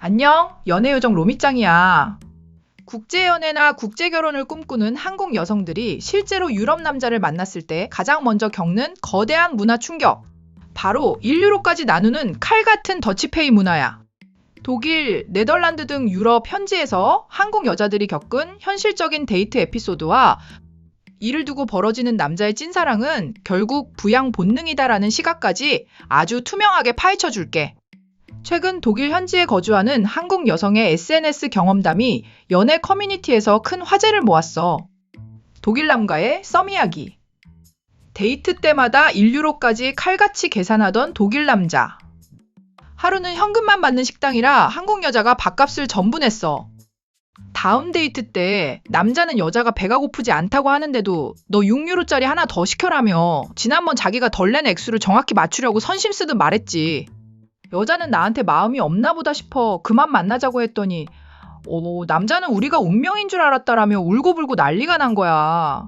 안녕, 연애요정 로미짱이야. 국제연애나 국제결혼을 꿈꾸는 한국 여성들이 실제로 유럽 남자를 만났을 때 가장 먼저 겪는 거대한 문화 충격. 바로 인류로까지 나누는 칼 같은 더치페이 문화야. 독일, 네덜란드 등 유럽 현지에서 한국 여자들이 겪은 현실적인 데이트 에피소드와 이를 두고 벌어지는 남자의 찐사랑은 결국 부양 본능이다라는 시각까지 아주 투명하게 파헤쳐 줄게. 최근 독일 현지에 거주하는 한국 여성의 SNS 경험담이 연애 커뮤니티에서 큰 화제를 모았어. 독일 남과의 썸 이야기. 데이트 때마다 1유로까지 칼같이 계산하던 독일 남자. 하루는 현금만 받는 식당이라 한국 여자가 밥값을 전부 냈어. 다음 데이트 때 남자는 여자가 배가 고프지 않다고 하는데도 너 6유로짜리 하나 더 시켜라며 지난번 자기가 덜 낸 액수를 정확히 맞추려고 선심 쓰듯 말했지. 여자는 나한테 마음이 없나 보다 싶어 그만 만나자고 했더니 남자는 우리가 운명인 줄 알았다라며 울고불고 난리가 난 거야.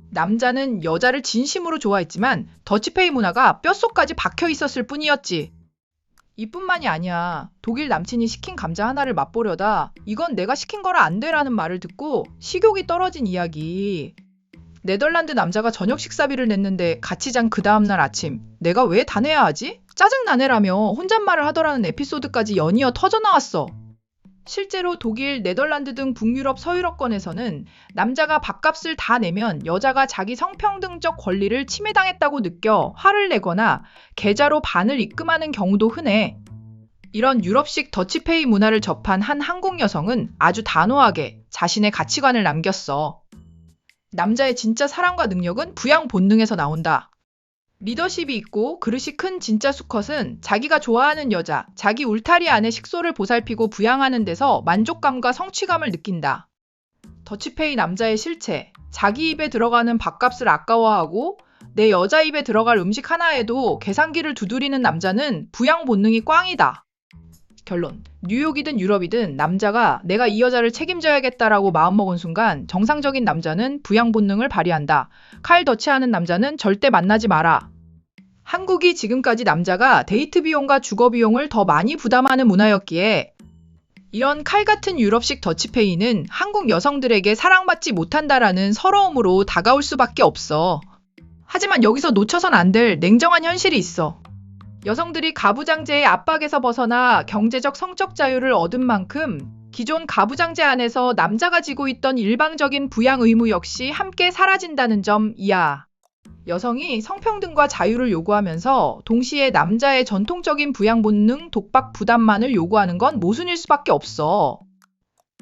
남자는 여자를 진심으로 좋아했지만 더치페이 문화가 뼛속까지 박혀 있었을 뿐이었지. 이뿐만이 아니야. 독일 남친이 시킨 감자 하나를 맛보려다 이건 내가 시킨 거라 안 돼라는 말을 듣고 식욕이 떨어진 이야기. 네덜란드 남자가 저녁 식사비를 냈는데 같이 잔 그 다음날 아침 내가 왜 다 내야 하지? 짜증나네라며 혼잣말을 하더라는 에피소드까지 연이어 터져나왔어. 실제로 독일, 네덜란드 등 북유럽 서유럽권에서는 남자가 밥값을 다 내면 여자가 자기 성평등적 권리를 침해당했다고 느껴 화를 내거나 계좌로 반을 입금하는 경우도 흔해. 이런 유럽식 더치페이 문화를 접한 한 한국 여성은 아주 단호하게 자신의 가치관을 남겼어. 남자의 진짜 사랑과 능력은 부양 본능에서 나온다. 리더십이 있고 그릇이 큰 진짜 수컷은 자기가 좋아하는 여자, 자기 울타리 안에 식소를 보살피고 부양하는 데서 만족감과 성취감을 느낀다. 더치페이 남자의 실체, 자기 입에 들어가는 밥값을 아까워하고 내 여자 입에 들어갈 음식 하나에도 계산기를 두드리는 남자는 부양 본능이 꽝이다. 결론. 뉴욕이든 유럽이든 남자가 내가 이 여자를 책임져야겠다라고 마음먹은 순간 정상적인 남자는 부양 본능을 발휘한다. 칼 더치하는 남자는 절대 만나지 마라. 한국이 지금까지 남자가 데이트 비용과 주거 비용을 더 많이 부담하는 문화였기에 이런 칼 같은 유럽식 더치페이는 한국 여성들에게 사랑받지 못한다라는 서러움으로 다가올 수밖에 없어. 하지만 여기서 놓쳐선 안 될 냉정한 현실이 있어. 여성들이 가부장제의 압박에서 벗어나 경제적 성적 자유를 얻은 만큼 기존 가부장제 안에서 남자가 지고 있던 일방적인 부양 의무 역시 함께 사라진다는 점이야. 여성이 성평등과 자유를 요구하면서 동시에 남자의 전통적인 부양 본능, 독박 부담만을 요구하는 건 모순일 수밖에 없어.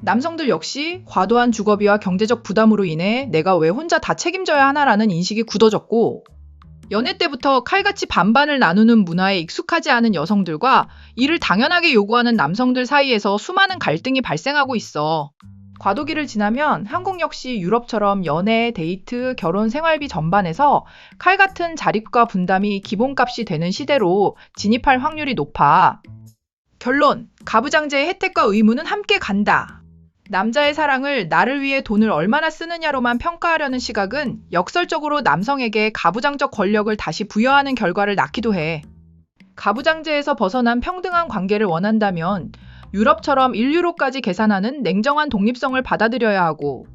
남성들 역시 과도한 주거비와 경제적 부담으로 인해 내가 왜 혼자 다 책임져야 하나라는 인식이 굳어졌고 연애 때부터 칼같이 반반을 나누는 문화에 익숙하지 않은 여성들과 이를 당연하게 요구하는 남성들 사이에서 수많은 갈등이 발생하고 있어. 과도기를 지나면 한국 역시 유럽처럼 연애, 데이트, 결혼, 생활비 전반에서 칼 같은 자립과 분담이 기본값이 되는 시대로 진입할 확률이 높아. 결론, 가부장제의 혜택과 의무는 함께 간다. 남자의 사랑을 나를 위해 돈을 얼마나 쓰느냐로만 평가하려는 시각은 역설적으로 남성에게 가부장적 권력을 다시 부여하는 결과를 낳기도 해. 가부장제에서 벗어난 평등한 관계를 원한다면 유럽처럼 1유로까지 계산하는 냉정한 독립성을 받아들여야 하고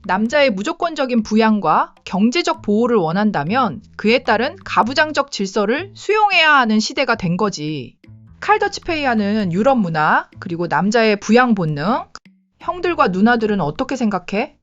남자의 무조건적인 부양과 경제적 보호를 원한다면 그에 따른 가부장적 질서를 수용해야 하는 시대가 된 거지. 칼 더치페이하는 유럽 문화, 그리고 남자의 부양 본능, 형들과 누나들은 어떻게 생각해?